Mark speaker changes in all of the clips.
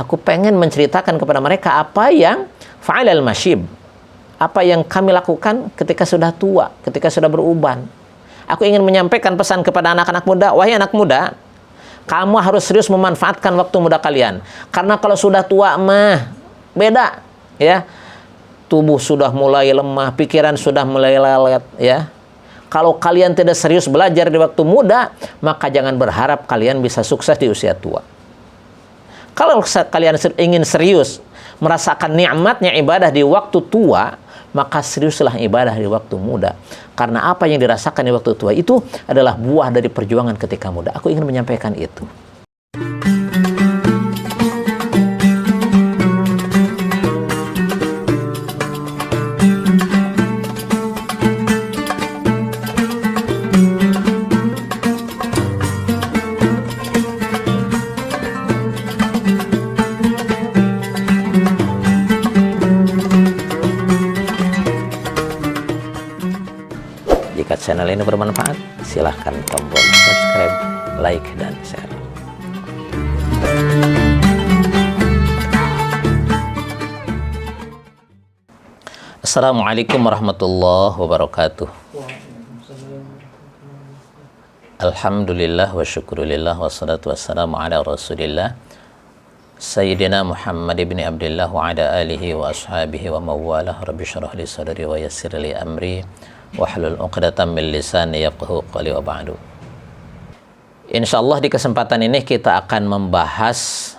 Speaker 1: Aku pengen menceritakan kepada mereka apa yang fa'alal masyib, apa yang kami lakukan ketika sudah tua, ketika sudah beruban. Aku ingin menyampaikan pesan kepada anak-anak muda, wahai anak muda, kamu harus serius memanfaatkan waktu muda kalian. Karena kalau sudah tua mah beda, ya. Tubuh sudah mulai lemah, pikiran sudah mulai lelet, ya. Kalau kalian tidak serius belajar di waktu muda, maka jangan berharap kalian bisa sukses di usia tua. Kalau kalian ingin serius merasakan nikmatnya ibadah di waktu tua, maka seriuslah ibadah di waktu muda. Karena apa yang dirasakan di waktu tua itu adalah buah dari perjuangan ketika muda. Aku ingin menyampaikan itu. Jika channel ini bermanfaat, silahkan tombol subscribe, like, dan share. Assalamualaikum warahmatullahi wabarakatuh. Alhamdulillah wa syukurillah wassalatu wassalamu ala rasulillah Sayyidina Muhammad ibn Abdullah wa ala alihi wa ashabihi wa mawalah. Rabbi syrah li sadri wa yassir li amri wahlul 'uqdatam min lisani yafqahu qawli wa ba'du. Insyaallah di kesempatan ini kita akan membahas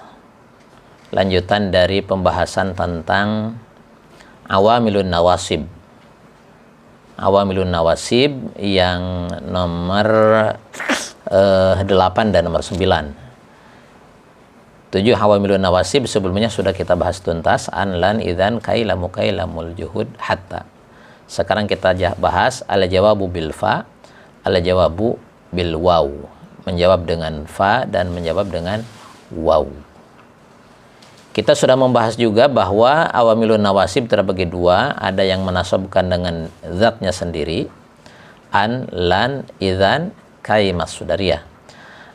Speaker 1: lanjutan dari pembahasan tentang awamilun nawasib. Awamilun nawasib yang nomor 8 dan nomor 9. 7 awamilun nawasib sebelumnya sudah kita bahas tuntas, an lan idzan kailamu kailamul juhud hatta. Sekarang kita bahas al-jawabu bil fa, al-jawabu bil waw. Menjawab dengan fa dan menjawab dengan waw. Kita sudah membahas juga bahwa awamilun nawasib terbagi dua. Ada yang menasabkan dengan zatnya sendiri, an, lan, idzan, kai masdariyah.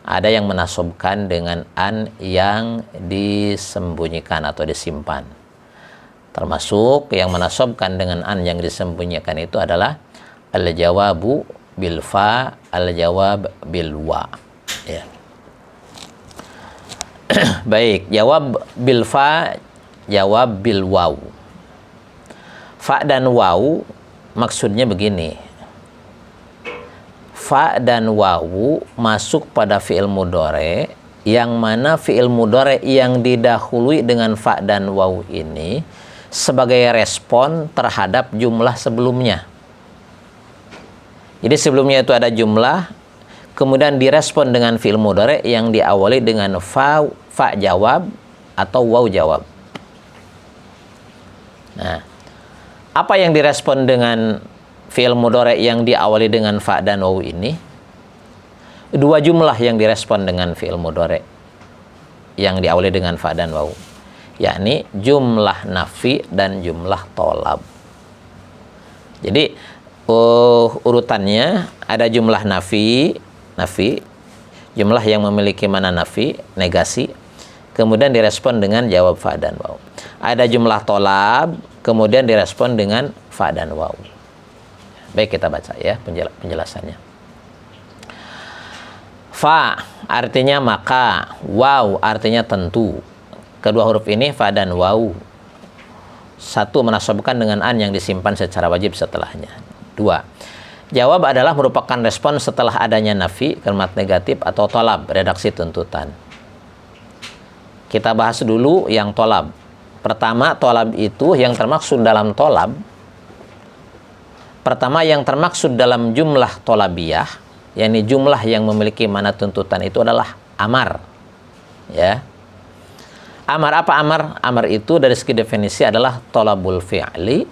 Speaker 1: Ada yang menasabkan dengan an yang disembunyikan atau disimpan. Termasuk yang menasabkan dengan an yang disembunyikan itu adalah al-jawabu bil fa, al-jawab bil wa. Ya. Baik, jawab bil fa, jawab bil waw. Fa dan waw maksudnya begini. Fa dan waw masuk pada fi'il mudhari, yang mana fi'il mudhari yang didahului dengan fa dan waw ini sebagai respon terhadap jumlah sebelumnya. Jadi sebelumnya itu ada jumlah, kemudian direspon dengan fi'il mudhari yang diawali dengan fa jawab atau waw jawab. Nah, apa yang direspon dengan fi'il mudhari yang diawali dengan fa dan waw ini? Dua jumlah yang direspon dengan fi'il mudhari yang diawali dengan fa dan waw, yakni jumlah nafi dan jumlah tolab. Jadi urutannya ada jumlah nafi, jumlah yang memiliki mana nafi, negasi, kemudian direspon dengan jawab fa dan waw. Ada jumlah tolab, kemudian direspon dengan fa dan waw. Baik, kita baca ya penjelasannya. Fa artinya maka, waw artinya tentu. Kedua huruf ini, fa dan waw, satu menasabkan dengan an yang disimpan secara wajib setelahnya. Dua, jawab adalah merupakan respon setelah adanya nafi, kalimat negatif atau tolab, redaksi tuntutan. Kita bahas dulu yang tolab. Pertama, tolab itu yang termaksud dalam tolab. Pertama, yang termaksud dalam jumlah tolabiyah, yakni jumlah yang memiliki mana tuntutan itu adalah amar. Ya. Amar apa amar? Amar itu dari segi definisi adalah tolabul fi'li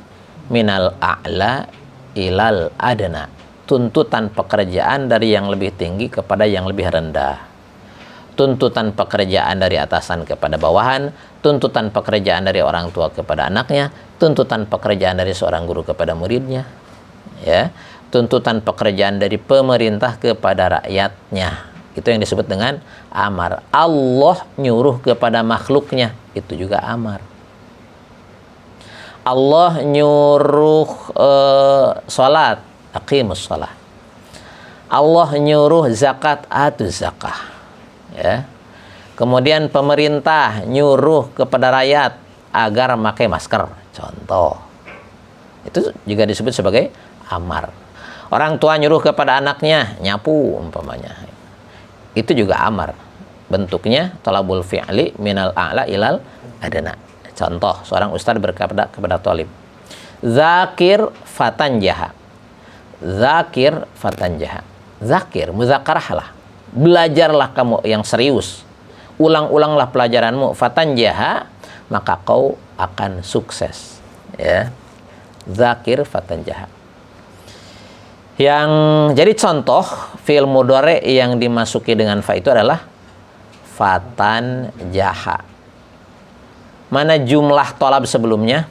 Speaker 1: minal a'la ilal adna. Tuntutan pekerjaan dari yang lebih tinggi kepada yang lebih rendah. Tuntutan pekerjaan dari atasan kepada bawahan, tuntutan pekerjaan dari orang tua kepada anaknya, tuntutan pekerjaan dari seorang guru kepada muridnya, ya, tuntutan pekerjaan dari pemerintah kepada rakyatnya. Itu yang disebut dengan amar. Allah nyuruh kepada makhluknya, itu juga amar. Allah nyuruh sholat, aqimus sholat. Allah nyuruh zakat, atu zakah. Ya. Kemudian pemerintah nyuruh kepada rakyat agar memakai masker, contoh. Itu juga disebut sebagai amar. Orang tua nyuruh kepada anaknya nyapu umpamanya. Itu juga amar. Bentuknya talabul fi'li minal a'la ilal adna. Contoh, seorang ustaz berkata kepada talib, zakir fatan jaha. Zakir fatan jaha. Zakir, muzakarah lah. Belajarlah kamu yang serius. Ulang-ulanglah pelajaranmu. Fatan jaha, maka kau akan sukses. Ya. Zakir fatan jaha. Yang jadi contoh fi'il mudhari yang dimasuki dengan fa itu adalah fatan jaha. Mana jumlah tolab sebelumnya?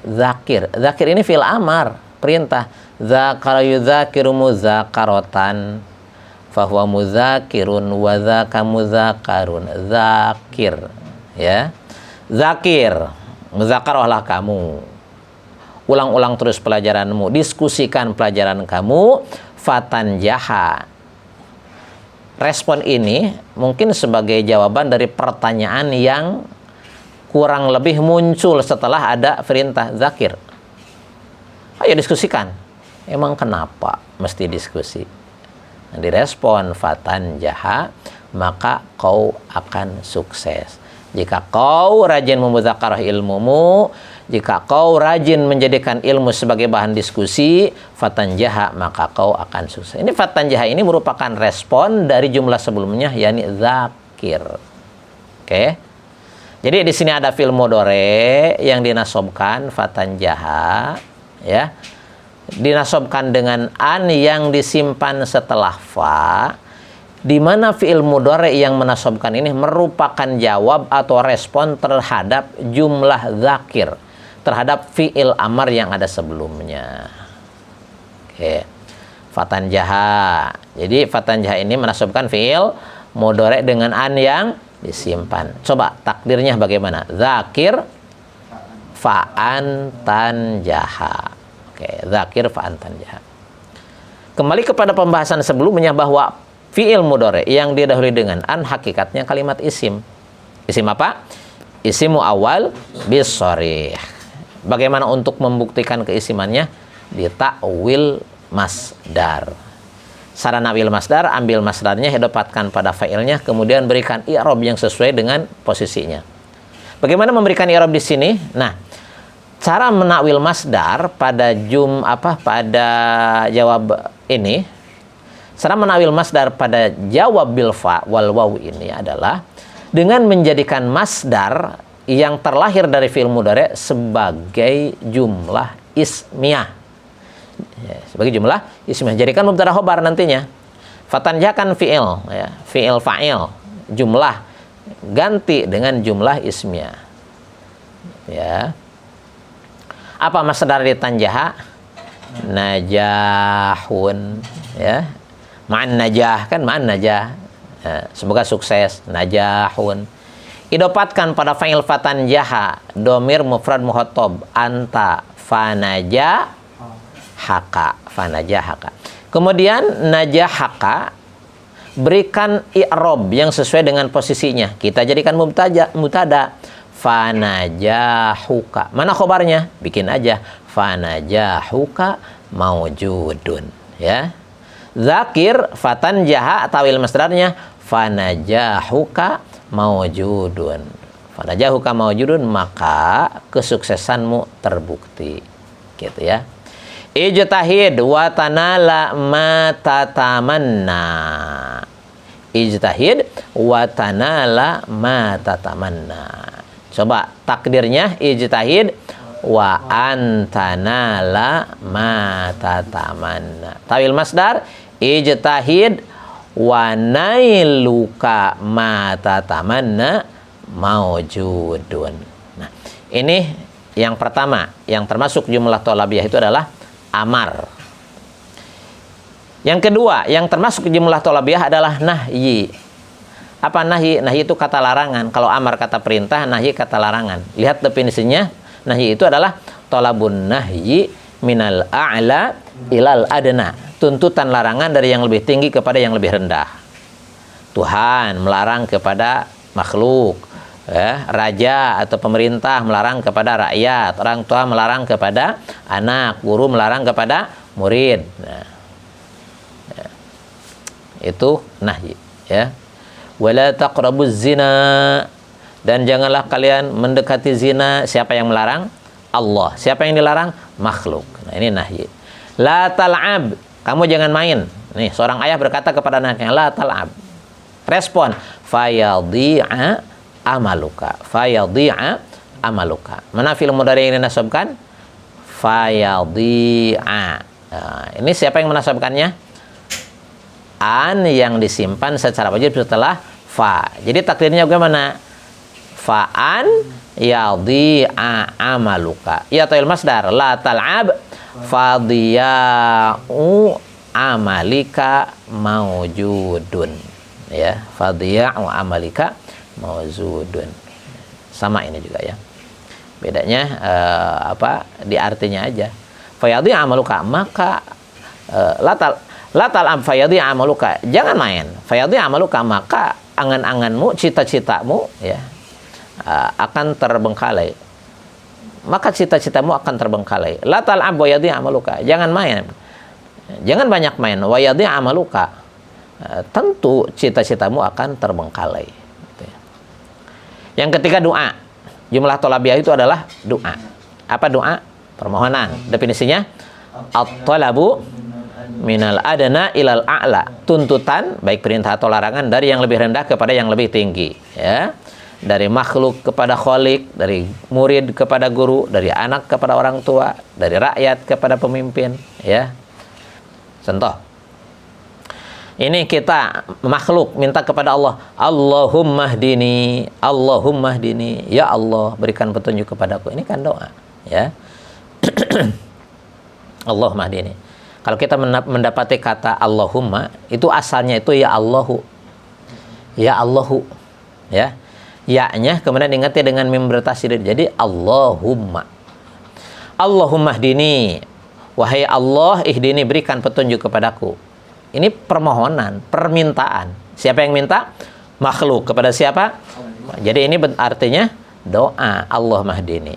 Speaker 1: Zakir. Zakir ini fi'il amar, perintah. Zakara yudzakiru muzakaratan fahuwa muzakirun wa dzaka muzakarun. Zakir. Ya. Zakir. Muzakarahlah kamu. Ulang-ulang terus pelajaranmu. Diskusikan pelajaran kamu. Fatan jaha. Respon ini mungkin sebagai jawaban dari pertanyaan yang kurang lebih muncul setelah ada perintah zakir. Ayo diskusikan. Emang kenapa mesti diskusi? Nah, direspon fatan jaha, maka kau akan sukses. Jika kau rajin memudzakarah ilmumu, jika kau rajin menjadikan ilmu sebagai bahan diskusi, fatan jaha, maka kau akan sukses. Ini fatan jaha ini merupakan respon dari jumlah sebelumnya, yakni zakir. Oke. Jadi di sini ada fi'il mudhari yang dinasobkan fatan jaha, ya. Dinasobkan dengan an yang disimpan setelah fa, di mana fi'il mudhari yang menasobkan ini merupakan jawab atau respon terhadap jumlah zakir, terhadap fi'il amar yang ada sebelumnya. Oke. Fatan jaha. Jadi fatan jaha ini menasobkan fi'il mudhari dengan an yang disimpan. Coba takdirnya bagaimana? Zakir fa'an tan jaha. Oke, zakir fa'an tan jaha. Kembali kepada pembahasan sebelumnya bahwa fi'il mudhari yang didahului dengan an hakikatnya kalimat isim. Isim apa? Isim awal bis sharih. Bagaimana untuk membuktikan keisimannya? Di ta'wil masdar. Sarana wil masdar, ambil masdarnya, dapatkan pada fa'ilnya, kemudian berikan i'rab yang sesuai dengan posisinya. Bagaimana memberikan i'rab di sini? Nah, cara menakwil masdar pada pada jawab ini, cara menakwil masdar pada jawab bil fa wal waw ini adalah dengan menjadikan masdar yang terlahir dari fi'il mudhari sebagai jumlah ismiyah. Ya, sebagai jumlah ismiyah. Jadikan mubtada khobar nantinya. Fatan jaha kan fi'il, ya, fi'il fa'il, jumlah, ganti dengan jumlah ismiyah. Ya. Apa masdar di tanjaha? Najahun, ya. Ma'an najah, kan ma'an najah. Ya, semoga sukses. Najahun. Idopatkan pada fa'il fatan jaha, domir mufrad muhotob, anta fanaja haka, fanajahaka. Kemudian najahaka, berikan i'rob yang sesuai dengan posisinya. Kita jadikan mutada. Fanajahuka. Mana khobarnya? Bikin aja. Fanajahuka maujudun. Ya. Zakir fatan jaha tawil masdarnya fanajahuka maujudun. Fanajahuka maujudun, maka kesuksesanmu terbukti. Gitu ya. Ijtahid wa tanala ma tatamanna. Ijtahid wa tanala ma tatamanna. Coba takdirnya ijtahid wa antanala ma tatamanna. Tawil masdar ijtahid wa nailuka ma tatamanna maujudun. Nah, ini yang pertama yang termasuk jumlah thalabiyah itu adalah amar. Yang kedua yang termasuk jumlah thalabiyah adalah nahyi. Apa nahi? Nahi itu kata larangan. Kalau amar kata perintah, nahi kata larangan. Lihat definisinya. Nahi itu adalah tolabun nahyi minal a'la ilal adna. Tuntutan larangan dari yang lebih tinggi kepada yang lebih rendah. Tuhan melarang kepada makhluk, ya, raja atau pemerintah melarang kepada rakyat, orang tua melarang kepada anak, guru melarang kepada murid. Nah, ya. Itu nahi, ya. Wala taqrabuz zina, dan janganlah kalian mendekati zina. Siapa yang melarang? Allah. Siapa yang dilarang? Makhluk. Nah, ini nahi. La tal'ab, kamu jangan main. Nih, seorang ayah berkata kepada anaknya, la tal'ab. Respon, fayadhi'a amaluka. Fayadhi'a amaluka. Mana fi'il mudhari yang dinasabkan? Fayadhi'a. Nah, ini siapa yang menasabkannya? An yang disimpan secara wajib setelah fa. Jadi takdirnya bagaimana? Fa'an yadhi'a amaluka. Ya ta'il masdar, la tal'ab fadhiya'u amalika mawjudun. Ya, fadhiya'u amalika mawjudun. Sama ini juga ya. Bedanya di artinya aja. Fayadhi'a amaluka, maka la tal'ab fayadhi'a amaluka, jangan main. Fayadhi'a amaluka, maka angan-anganmu, cita-citamu ya akan terbengkalai. Maka cita-citamu akan terbengkalai. La tal'ab wa yadhi'a amaluka, jangan main. Jangan banyak main. Wa yadhi'a amaluka, tentu cita-citamu akan terbengkalai. Yang ketiga doa. Jumlah tolabiyah itu adalah doa. Apa doa? Permohonan. Definisinya at-talabu minal adna ilal a'la. Tuntutan baik perintah atau larangan dari yang lebih rendah kepada yang lebih tinggi, ya. Dari makhluk kepada khalik, dari murid kepada guru, dari anak kepada orang tua, dari rakyat kepada pemimpin, ya. Contoh. Ini kita makhluk minta kepada Allah, Allahumma hdini, Allahumma hdini, ya Allah berikan petunjuk kepadaku. Ini kan doa, ya. Allahumma hdini. Kalau kita mendapati kata Allahumma, itu asalnya itu ya Allahu. Ya Allahu, ya. Ya-nya kemudian diganti dengan mim bertasydid. Jadi Allahumma. Allahumma hdini. Wahai Allah, ihdini, berikan petunjuk kepadaku. Ini permohonan, permintaan. Siapa yang minta? Makhluk. Kepada siapa? Jadi ini artinya doa. Allahumma hdini.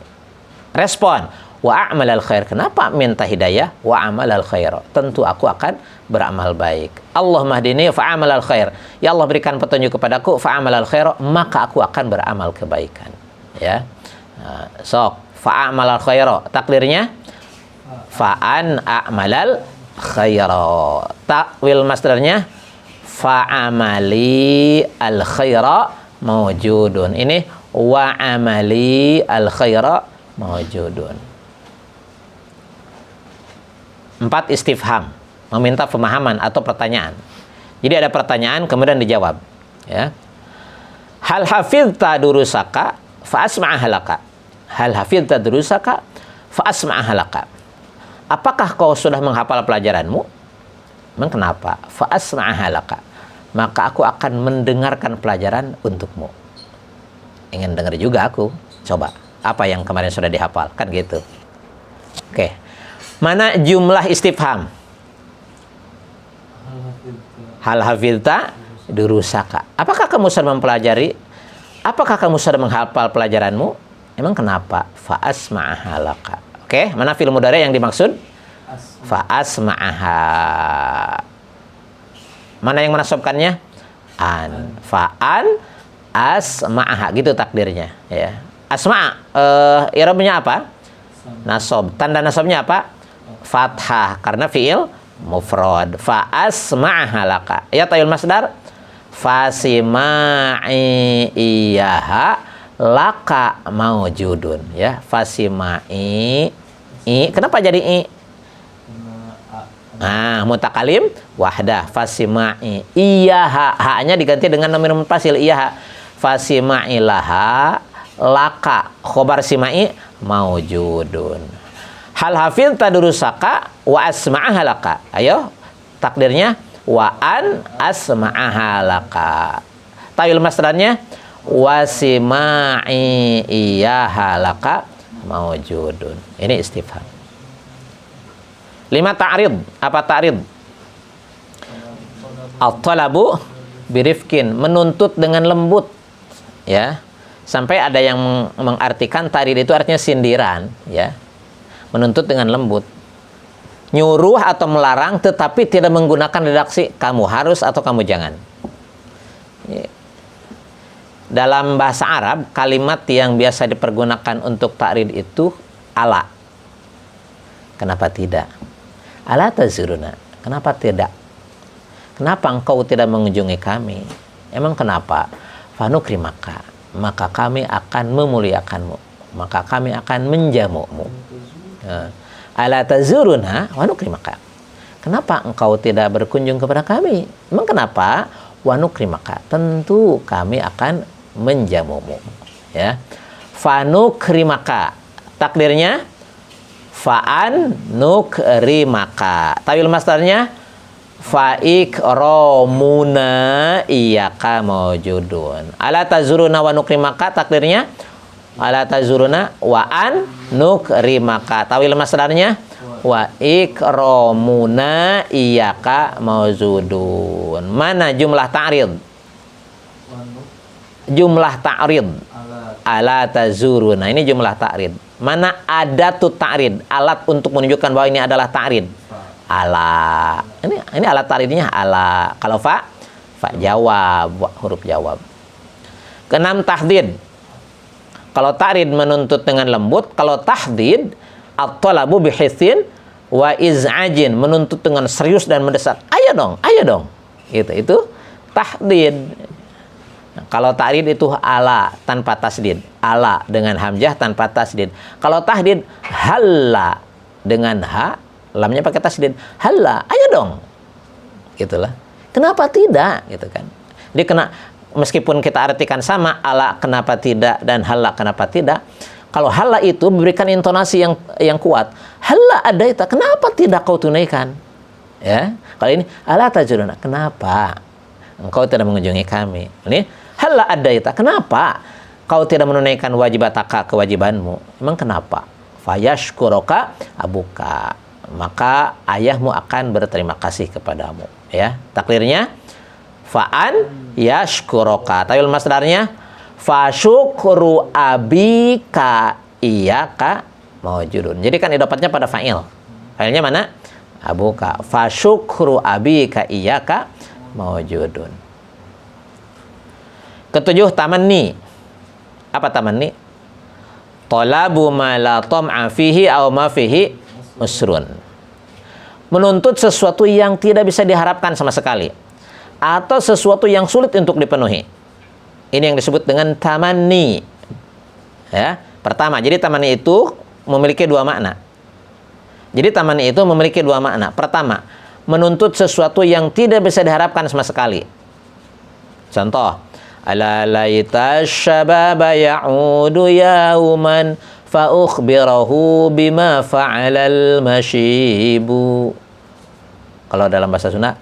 Speaker 1: Respon, wa a'malal khair. Kenapa minta hidayah? Wa a'malal khair. Tentu aku akan beramal baik. Allahumma hdini fa'amalal khair. Ya Allah berikan petunjuk kepadaku, fa'amalal khair, maka aku akan beramal kebaikan. Ya. Sok, fa'amalal khair. Takdirnya fa'an a'malal khair. Takwil masdarnya fa'amali al khaira mawjudun. Ini wa amali al khaira mawjudun. 4 istifham, meminta pemahaman atau pertanyaan. Jadi ada pertanyaan kemudian dijawab, ya. Hal hafidta durusaka fa asma'a laka. Hal hafidta durusaka fa asma'a laka. Apakah kau sudah menghafal pelajaranmu? Memang kenapa? Fa asma'a laka. Maka aku akan mendengarkan pelajaran untukmu. Ingin dengar juga aku. Coba, apa yang kemarin sudah dihafal? Kan gitu. Oke. Mana jumlah istifham? Hal hafidta durusaka. Apakah kamu sudah mempelajari? Apakah kamu sudah menghafal pelajaranmu? Emang kenapa? Fa asma'aha laka. Oke, mana fi'il mudhari yang dimaksud? Fa asma'aha. Mana yang menasabkannya? An. Fa an asma'aha, gitu takdirnya, ya. Asma' i'rabnya apa? Nasab. Tanda nasabnya apa? Fathah, karena fi'il mufrad. Fa asma'aha laka. Ya tayul masdar fasima'i iyaha laka mawjudun, ya. Fasima'i kenapa jadi i? Mutakalim wahdah. Fasima'i iyaha, ha-nya diganti dengan dhamir munfasil iyaha. Fasima'i laha laka, khobar sima'i mawjudun. Hal hafidh tadurusaka wa asma'aha laka. Ayo takdirnya wa an asma'aha laka. Tawil masdarnya wasima'i iyaha laka maujudun. Ini istifham. 5 ta'rid. Apa ta'rid? At-talabu birifkin, menuntut dengan lembut. Ya. Sampai ada yang mengartikan ta'rid itu artinya sindiran, ya. Menuntut dengan lembut. Nyuruh atau melarang tetapi tidak menggunakan redaksi kamu harus atau kamu jangan. Ya. Dalam bahasa Arab, kalimat yang biasa dipergunakan untuk ta'rid itu ala. Kenapa tidak? Ala tazuruna. Kenapa tidak? Kenapa engkau tidak mengunjungi kami? Emang kenapa? Fanukrimaka. Maka kami akan memuliakanmu. Maka kami akan menjamumu. Ala tazuruna wanukrimaka. Kenapa engkau tidak berkunjung kepada kami? Emang kenapa? Wanukrimaka. Tentu kami akan menjamumu. Ya. Fanukrimaka. Takdirnya fa'an nukrimaka. Tawil masdarnya fa'ikromuna iyaka maujudun. Ala tazuruna wa nukrimaka. Takdirnya ala tazuruna wa an nukrimaka. Tawil masdarnya wa ikromuna iyaka maujudun. Mana jumlah ta'rid? Jumlah ta'rid ala tazuruna. Ini jumlah ta'rid. Mana adatut ta'rid? Alat untuk menunjukkan bahwa ini adalah ta'rid. Ala. Ini alat ta'ridnya ala. Kalau fa jawab, huruf jawab. Keenam tahdid. Kalau ta'rid menuntut dengan lembut, kalau tahdid at-talabu bihisin wa iz'ajin, menuntut dengan serius dan mendesak. Ayo dong. Itu tahdid. Nah, kalau ta'rid itu ala tanpa tasdid. Ala dengan hamzah tanpa tasdid. Kalau tahdid halla dengan ha, lamnya pakai tasdid. Halla, ayo dong. Gitulah. Kenapa tidak? Gitu kan. Dia kena, meskipun kita artikan sama, ala kenapa tidak dan halla kenapa tidak. Kalau halla itu memberikan intonasi yang kuat. Halla adaita, kenapa tidak kau tunaikan? Ya. Kalau ini ala tajuruna, kenapa engkau tidak mengunjungi kami? Ini halla adaita, kenapa kau tidak menunaikan wajibataka, kewajibanmu? Emang kenapa? Fayashkuroka abuka, maka ayahmu akan berterima kasih kepadamu. Ya, takdirnya fa'an yashkuroka. Tawil masdarnya fasyukru abika iyaka maujudun. Jadi kan idopatnya pada fa'il. Fa'ilnya mana? Abuka. Fasyukru abika iyaka maujudun. Ketujuh, tamanni. Apa tamanni? Talabu ma la tam'a fihi aw ma fihi usrun. Menuntut sesuatu yang tidak bisa diharapkan sama sekali atau sesuatu yang sulit untuk dipenuhi. Ini yang disebut dengan tamanni. Ya, pertama, jadi tamanni itu memiliki dua makna. Jadi tamanni itu memiliki dua makna. Pertama, menuntut sesuatu yang tidak bisa diharapkan sama sekali. Contoh, ala laita syababa ya'udu yauman fa ukhbirahu bima fa'alal masyibu. Kalau dalam bahasa Sunda,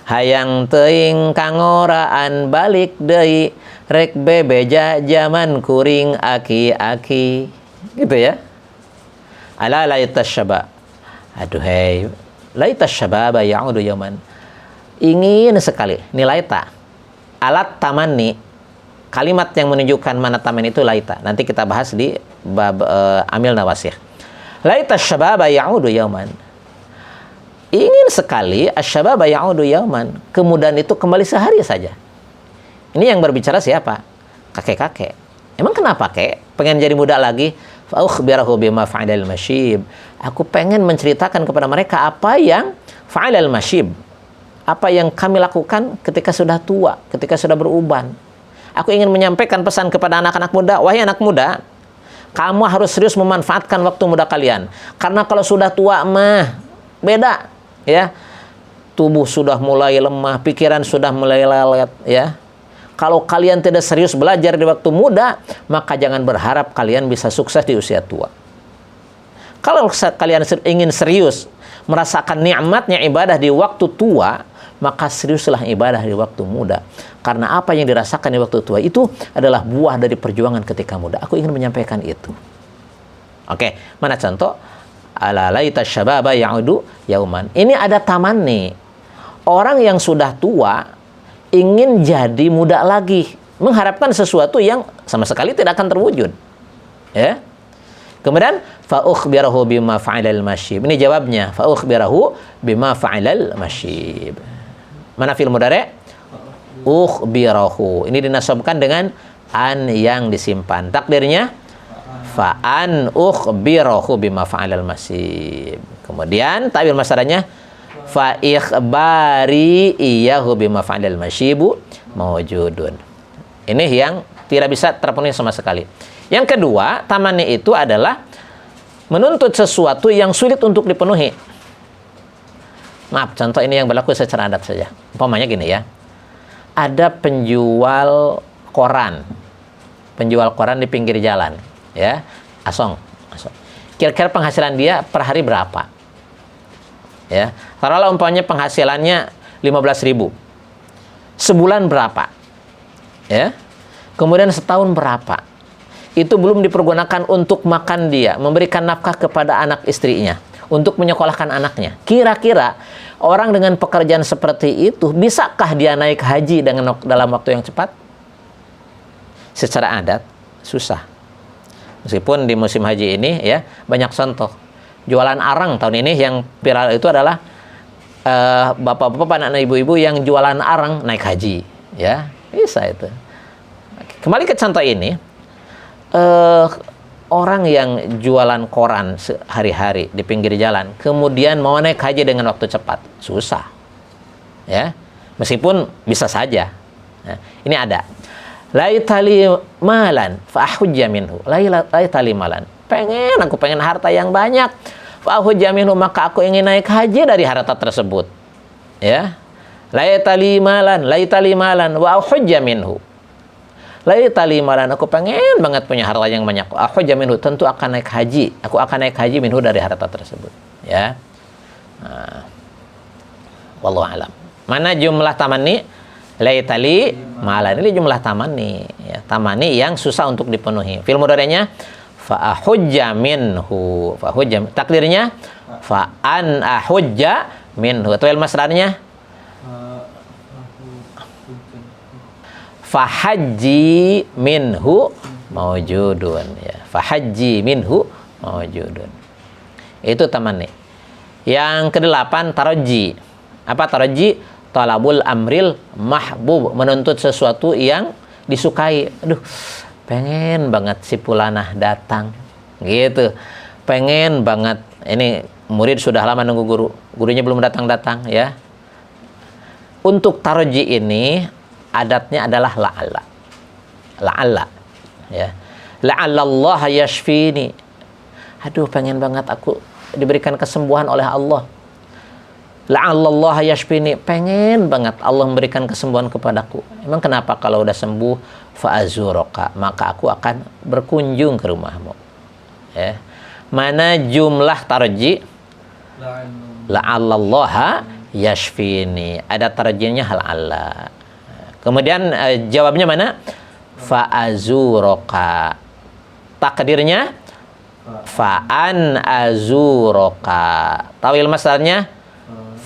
Speaker 1: hayang teuing kangoraan balik deui rek bebeja zaman kuring aki-aki. Gitu ya. Ala laita syababa. Aduh hei, laita syababa ya'udu yauman. Ingin sekali, ini laita. Alat tamanni, kalimat yang menunjukkan mana taman itu laita. Nanti kita bahas di bab amil nawasih. Laita syababa ya'udu yauman. Ingin sekali asyababa ya'udu yauman, kemudahan itu kembali sehari saja. Ini yang berbicara siapa? Kakek-kakek. Emang kenapa kek? Pengen jadi muda lagi? Fa ukhbirahu bima fa'alal masyib. Aku pengen menceritakan kepada mereka apa yang fa'alal masyib. Apa yang kami lakukan ketika sudah tua, ketika sudah beruban. Aku ingin menyampaikan pesan kepada anak-anak muda, wahai anak muda, kamu harus serius memanfaatkan waktu muda kalian. Karena kalau sudah tua mah beda, ya. Tubuh sudah mulai lemah, pikiran sudah mulai lelet, ya. Kalau kalian tidak serius belajar di waktu muda, maka jangan berharap kalian bisa sukses di usia tua. Kalau kalian ingin serius merasakan nikmatnya ibadah di waktu tua, maka seriuslah ibadah di waktu muda. Karena apa yang dirasakan di waktu tua itu adalah buah dari perjuangan ketika muda. Aku ingin menyampaikan itu. Oke, mana contoh? Ala laita syababa ya'udu yauman. Ini ada tamanni. Orang yang sudah tua ingin jadi muda lagi, mengharapkan sesuatu yang sama sekali tidak akan terwujud. Ya. Kemudian fa ukhbirahu bima fa'alal masyib. Ini jawabnya, fa ukhbirahu bima fa'alal masyib. Mana fi'il mudhari'? Ukhbirahu. Ini dinasabkan dengan an yang disimpan. Takdirnya fa an ukhbirahu bima fa'alal masyib. Kemudian ta'wil masdarnya fa ikhbari iyyahu bima fa'alal masyibu mawjudun. Ini yang tidak bisa terpenuhi sama sekali. Yang kedua, tamanni itu adalah menuntut sesuatu yang sulit untuk dipenuhi. Maaf, contoh ini yang berlaku secara adat saja. Umpamanya gini ya. Ada penjual koran. Penjual koran di pinggir jalan, ya. Asong. Kira-kira penghasilan dia per hari berapa? Ya. Taruhlah umpamanya penghasilannya 15.000. Sebulan berapa? Ya. Kemudian setahun berapa? Itu belum dipergunakan untuk makan dia, memberikan nafkah kepada anak istrinya, untuk menyekolahkan anaknya. Kira-kira orang dengan pekerjaan seperti itu, bisakah dia naik haji dalam waktu yang cepat? Secara adat, susah. Meskipun di musim haji ini ya banyak contoh. Jualan arang tahun ini yang viral itu adalah bapak-bapak, anak ibu-ibu yang jualan arang naik haji. Ya, bisa itu. Kembali ke contoh ini. Orang yang jualan koran sehari-hari di pinggir jalan, kemudian mau naik haji dengan waktu cepat, susah. Ya, meskipun bisa saja. Nah, ini ada. Laitali malan fa ahujja minhu. Laitali malan. Aku pengen harta yang banyak. Fa ahujja minhu, maka aku ingin naik haji dari harta tersebut. Ya. Laitali malan wa ahujja minhu. Laitali malan, aku pengen banget punya harta yang banyak. Aku jaminhu, tentu akan naik haji. Aku akan naik haji minhu dari harta tersebut. Ya. Nah. Wallahu alam. Mana jumlah tamanni? Laitali malan. Ini jumlah tamanni. Ya, tamanni yang susah untuk dipenuhi. Fi'il mudhari'nya fa ahujja minhu. Fa ahujja. Takdirnya fa an ahujja minhu. Atau masdarnya fahajji minhu mawjudun, ya. Fahajji minhu mawjudun. Itu tamanni. Yang kedelapan, taraji. Apa taraji? Talabul amril mahbub, menuntut sesuatu yang disukai. Aduh, pengen banget si fulanah datang. Gitu. Pengen banget, ini murid sudah lama nunggu guru. Gurunya belum datang-datang, ya. Untuk taraji ini adatnya adalah la'alla, ya. La'allallah yashfini. Aduh, pengen banget aku diberikan kesembuhan oleh Allah. La'allallah yashfini, pengen banget Allah memberikan kesembuhan kepadaku. Emang kenapa kalau udah sembuh fa'azuroka, maka aku akan berkunjung ke rumahmu. Ya. Mana jumlah tarji? La'allallah yashfini. Ada tarjinya la'alla. Kemudian jawabnya mana? Fa'azuroka. Takdirnya fa'an azuroka. Tawil masdarnya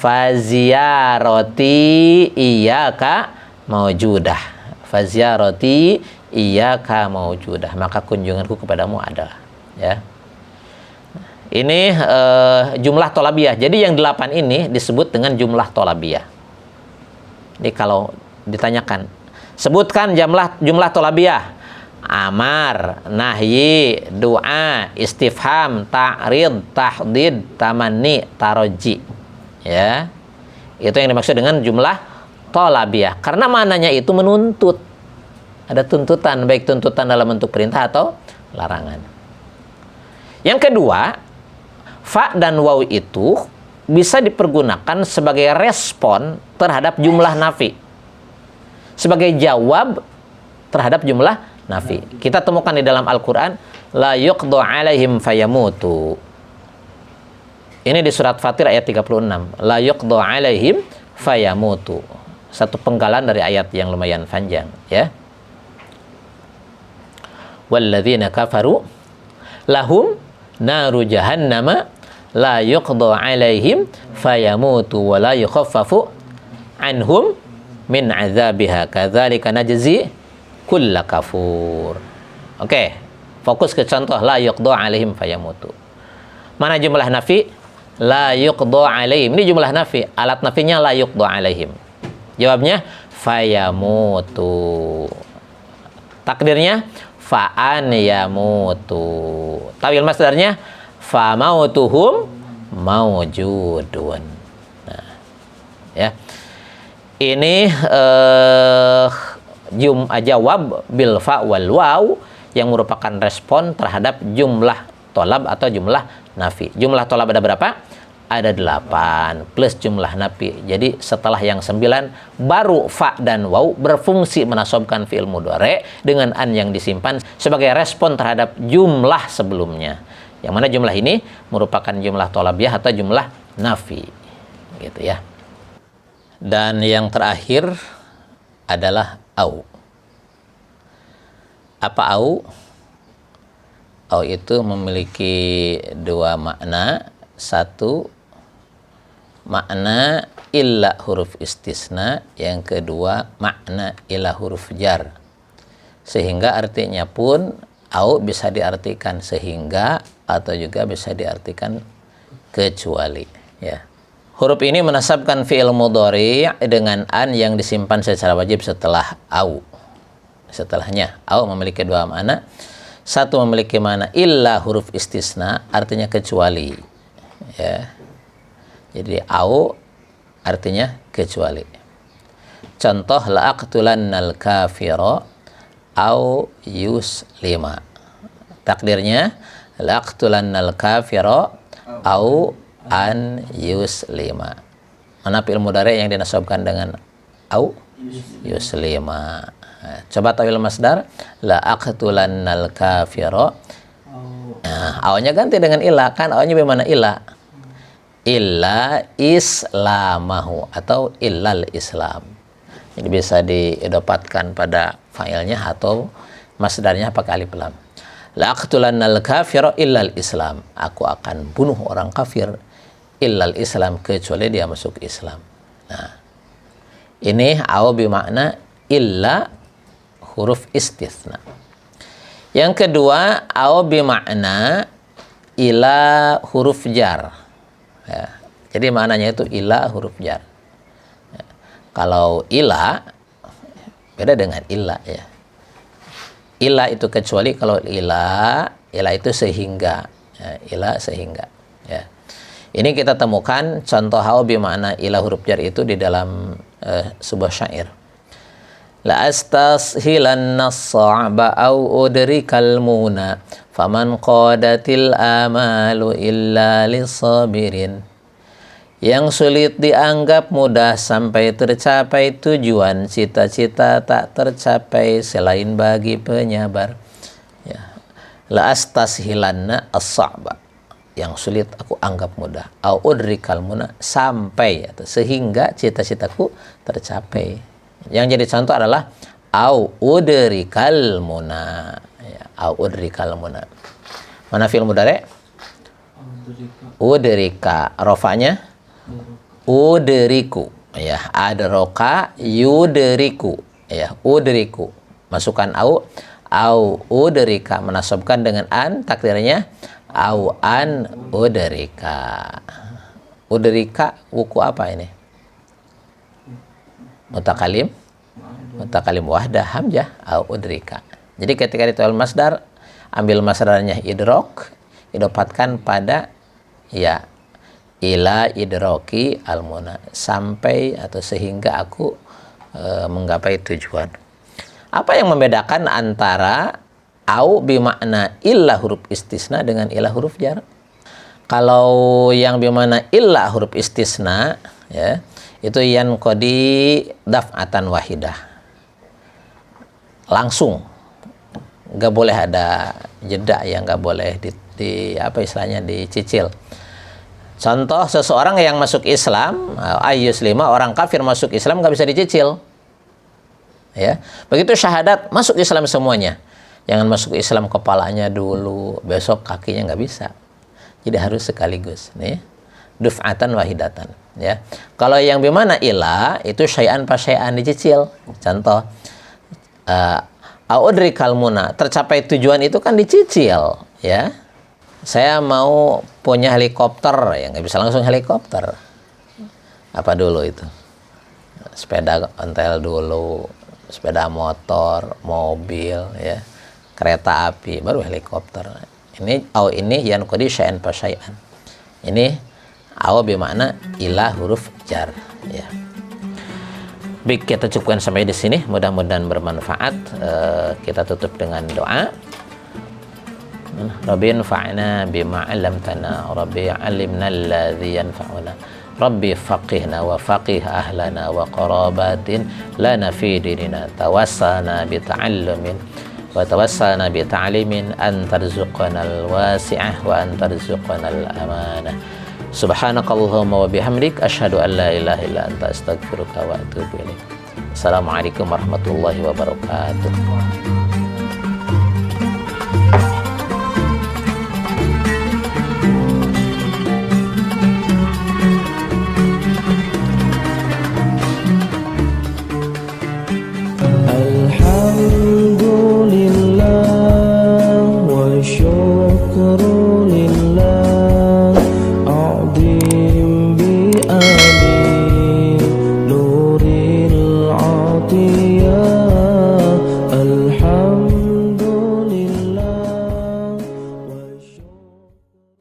Speaker 1: faziyaroti iyaka mawjudah. Faziyaroti iyaka mawjudah. Maka kunjunganku kepadamu adalah, ya. Ini jumlah tolabiyah. Jadi yang 8 ini disebut dengan jumlah tolabiyah. Ini kalau ditanyakan, sebutkan jumlah tolabiyah. Amar, nahyi, doa, istifham, ta'rid, tahdid, tamanni, taroji. Ya. Itu yang dimaksud dengan jumlah tolabiyah. Karena maknanya itu menuntut. Ada tuntutan, baik tuntutan dalam bentuk perintah atau larangan. Yang kedua, fa dan waw itu bisa dipergunakan sebagai respon terhadap jumlah nafi. Sebagai jawab terhadap jumlah nafi. Kita temukan di dalam Al-Quran, la yuqdu alaihim fayamutu. Ini di surat Fatir ayat 36. La yuqdu alaihim fayamutu. Satu penggalan dari ayat yang lumayan panjang, ya. Walladzina kafaru lahum naru jahannama la yuqda alaihim fayamutu wa la yukhaffafu anhum min azabiha kadzalika najzi kulla kafur. Oke, fokus ke contoh la yuqda alaihim fayamutu. Mana jumlah nafi? La yuqda alaihim. Ini jumlah nafi, alat nafinya la yuqda alaihim. Jawabnya fayamutu. Takdirnya fa'an yamutu. Tawil masdarnya fa mautuhum maujudun. Nah, ya. Ini jawab bil fa wal waw yang merupakan respon terhadap jumlah tolab atau jumlah nafi. Jumlah tolab ada berapa? Ada 8 plus jumlah nafi. Jadi setelah yang 9 baru fa dan waw berfungsi menasobkan fi'il mudhari dengan an yang disimpan sebagai respon terhadap jumlah sebelumnya. Yang mana jumlah ini merupakan jumlah tolabiyah atau jumlah nafi. Gitu ya. Dan yang terakhir adalah au. Apa au? Au itu memiliki dua makna. Satu, makna illa huruf istisna, yang kedua makna illa huruf jar. Sehingga artinya pun au bisa diartikan sehingga atau juga bisa diartikan kecuali, ya. Huruf ini menasabkan fi'il mudhari dengan an yang disimpan secara wajib setelah au. Setelahnya au memiliki dua makna. Satu memiliki makna illa huruf istisna, artinya kecuali, ya. Jadi au artinya kecuali. Contoh la'aqtulannal kafira au yuslima. Takdirnya la'aqtulannal kafira au an yuslima. Mana fi'il mudhari yang dinasabkan dengan au? Yuslima. Coba tawil masdar la'aqtulannal kafira. Nah, au-nya ganti dengan ila, kan au-nya bagaimana ila? Illa islamahu atau illal islam. Ini bisa diidopatkan pada failnya atau masdarnya pakai alif lam. La'aqtulannal kafira illal islam. Aku akan bunuh orang kafir illal islam, kecuali dia masuk Islam. Nah, ini au bermakna illa huruf istisna. Yang kedua, au bermakna ila huruf jar. Ya, jadi maknanya itu ila huruf jar. Ya, kalau ila beda dengan illa, ya. Ila itu kecuali, kalau ila itu sehingga, ya, ila sehingga, ya. Ini kita temukan contoh au bermakna ila huruf jar itu di dalam sebuah syair. La astashilanna as-sa'ba au udrikal muna faman qadatil amalu illa lisabirin. Yang sulit dianggap mudah sampai tercapai tujuan, cita-cita tak tercapai selain bagi penyabar. Ya. La astashilanna as-sa'ba, yang sulit aku anggap mudah, au udrikal muna, sampai atau sehingga cita-citaku tercapai. Yang jadi contoh adalah au udrikal muna, ya, au udrikal muna. Mana fi'il mudhari? Udrika. Rofanya udriku, ya. Adroka yudriku, ya. Udriku. Masukkan au udrika menasabkan dengan an, takdirnya au an udrika. Udrika wuku apa ini? Mutakalim wahdah hamzah au udrika. Jadi ketika ditawal masdar, ambil masdarnya idrok, idopatkan pada ya ila idroki almuna, sampai atau sehingga aku menggapai tujuan. Apa yang membedakan antara au bimakna illa huruf istisna dengan illa huruf jar? Kalau yang bimakna illa huruf istisna, ya, itu yan kodi daf'atan wahidah, langsung, nggak boleh ada jeda, yang nggak boleh di apa istilahnya dicicil. Contoh seseorang yang masuk Islam, ayyuslima, orang kafir masuk Islam nggak bisa dicicil. Ya, begitu syahadat masuk Islam semuanya. Jangan masuk Islam kepalanya dulu, besok kakinya nggak bisa. Jadi harus sekaligus, nih, duf'atan wahidatan. Ya, kalau yang bimana ilah itu syai'an pa syai'an dicicil. Contoh, audrikal muna, tercapai tujuan itu kan dicicil, ya. Saya mau punya helikopter, ya nggak bisa langsung helikopter. Apa dulu itu? Sepeda ontel dulu, sepeda motor, mobil, ya, kereta api, baru helikopter. Ini yang kodi syai'an pa syai'an. Ini bermakna ilah huruf jar, ya. Baik, kita cukupkan sampai di sini. Mudah-mudahan bermanfaat. Kita tutup dengan doa. Rabbi anfa'na bima 'allamtana, Rabbi 'allimna alladhi yanfa'una, Rabbi faqihna wa faqih ahlana wa qarabatin lana fi dinina, tawassalna bi ta'allumin wa tawassalna bi ta'limin, antarzuqna al-wasi'ah wa antarzuqna al-amanah. Subhanakallahumma wa bihamdik, asyhadu an la ilaha illa anta, astaghfiruka wa atubu ilaik. Assalamualaikum warahmatullahi wabarakatuh.
Speaker 2: Alhamdulillah wa syukrulillah.